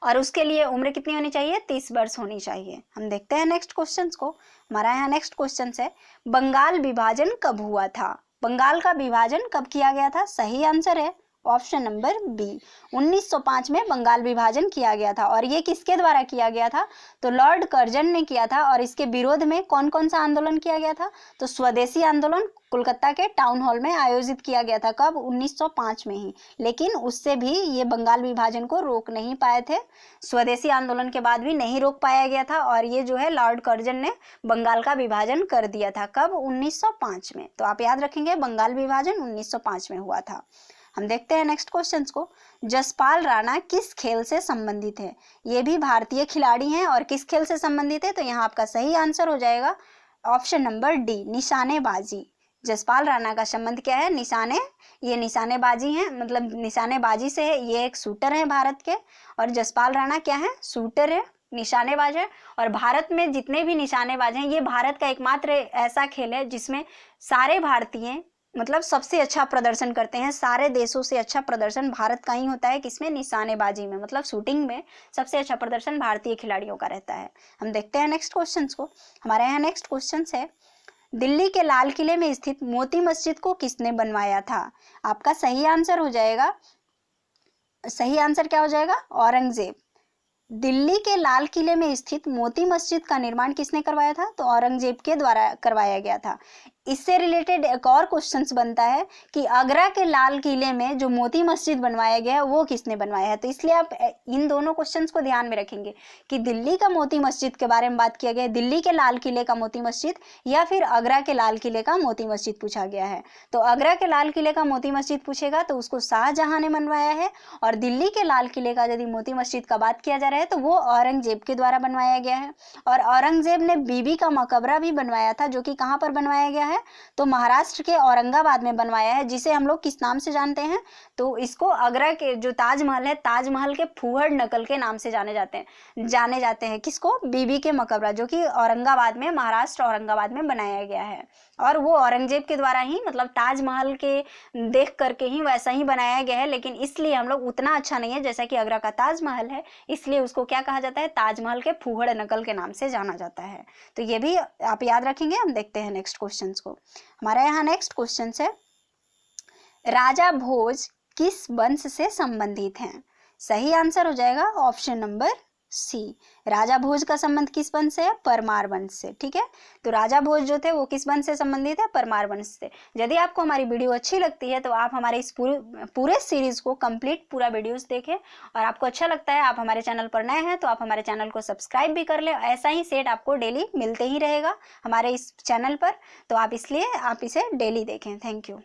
और उसके लिए उम्र कितनी होनी चाहिए? 30 वर्ष होनी चाहिए। हम देखते हैं नेक्स्ट क्वेश्चन को। हमारा यहाँ नेक्स्ट क्वेश्चन है, बंगाल विभाजन कब हुआ था? बंगाल का विभाजन कब किया गया था? सही आंसर है ऑप्शन नंबर बी, 1905 में बंगाल विभाजन किया गया था। और ये किसके द्वारा किया गया था? तो लॉर्ड कर्जन ने किया था। और इसके विरोध में कौन कौन सा आंदोलन किया गया था? तो स्वदेशी आंदोलन कोलकाता के टाउन हॉल में आयोजित किया गया था। कब? 1905 में ही। लेकिन उससे भी ये बंगाल विभाजन को रोक नहीं पाए थे। स्वदेशी आंदोलन के बाद भी नहीं रोक पाया गया था। और ये जो है लॉर्ड कर्जन ने बंगाल का विभाजन कर दिया था। कब? 1905 में। तो आप याद रखेंगे बंगाल विभाजन 1905 में हुआ था। हम देखते हैं नेक्स्ट क्वेश्चंस को। जसपाल राणा किस खेल से संबंधित है? ये भी भारतीय खिलाड़ी हैं और किस खेल से संबंधित है? तो यहाँ आपका सही आंसर हो जाएगा ऑप्शन नंबर डी, निशानेबाजी। जसपाल राणा का संबंध क्या है? ये निशानेबाजी है, मतलब निशानेबाजी से है। ये एक शूटर है भारत के। और जसपाल राणा क्या है? शूटर है, निशानेबाज है। और भारत में जितने भी निशानेबाज हैं, ये भारत का एकमात्र ऐसा खेल है जिसमें सारे भारतीय मतलब सबसे अच्छा प्रदर्शन करते हैं। सारे देशों से अच्छा प्रदर्शन भारत का ही होता है। किसमें? निशानेबाजी में, मतलब शूटिंग में सबसे अच्छा प्रदर्शन भारतीय खिलाड़ियों का रहता है। हम देखते हैं नेक्स्ट क्वेश्चन को। हमारे यहाँ नेक्स्ट क्वेश्चन है, दिल्ली के लाल किले में स्थित मोती मस्जिद को किसने बनवाया था? आपका सही आंसर हो जाएगा, सही आंसर क्या हो जाएगा? औरंगजेब। दिल्ली के लाल किले में स्थित मोती मस्जिद का निर्माण किसने करवाया था? तो औरंगजेब के द्वारा करवाया गया था। इससे रिलेटेड एक और क्वेश्चंस बनता है कि आगरा के लाल किले में जो मोती मस्जिद बनवाया गया है वो किसने बनवाया है। तो इसलिए आप इन दोनों क्वेश्चंस को ध्यान में रखेंगे कि दिल्ली का मोती मस्जिद के बारे में बात किया गया है, दिल्ली के लाल किले का मोती मस्जिद या फिर आगरा के लाल किले का मोती मस्जिद पूछा गया है। तो आगरा के लाल किले का मोती मस्जिद पूछेगा तो उसको शाहजहां ने बनवाया है, और दिल्ली के लाल किले का यदि मोती मस्जिद का बात किया जा रहा है तो वो औरंगजेब के द्वारा बनवाया गया है। और औरंगजेब ने बीबी का मकबरा भी बनवाया था, जो कि कहाँ पर बनवाया गया है, तो महाराष्ट्र के औरंगाबाद में बनवाया है, जिसे हम लोग किस नाम से जानते हैं, तो इसको आगरा के जो ताजमहल है, ताजमहल के फूहड़ नकल के नाम से जाने जाते हैं किसको, बीबी के मकबरा, जो कि औरंगाबाद में, महाराष्ट्र औरंगाबाद में बनाया गया है। और वो औरंगजेब के द्वारा ही, मतलब ताजमहल के देख करके ही वैसा ही बनाया गया है, लेकिन इसलिए हम लोग उतना अच्छा नहीं है जैसा कि आगरा का ताजमहल है, इसलिए उसको क्या कहा जाता है, ताजमहल के फूहड़ नकल के नाम से जाना जाता है। तो ये भी आप याद रखेंगे। हम देखते हैं नेक्स्ट क्वेश्चन को। हमारा यहाँ नेक्स्ट क्वेश्चन है, राजा भोज किस वंश से संबंधित हैं। सही आंसर हो जाएगा ऑप्शन नंबर सी। राजा भोज का संबंध किस वंश से है, परमार वंश से। ठीक है, तो राजा भोज जो थे वो किस वंश से संबंधित है, परमार वंश से। यदि आपको हमारी वीडियो अच्छी लगती है तो आप हमारे इस पूरे सीरीज को कंप्लीट पूरा वीडियोस देखें, और आपको अच्छा लगता है, आप हमारे चैनल पर नए हैं तो आप हमारे चैनल को सब्सक्राइब भी कर लें। ऐसा ही सेट आपको डेली मिलते ही रहेगा हमारे इस चैनल पर, तो आप इसलिए आप इसे डेली देखें। Thank you.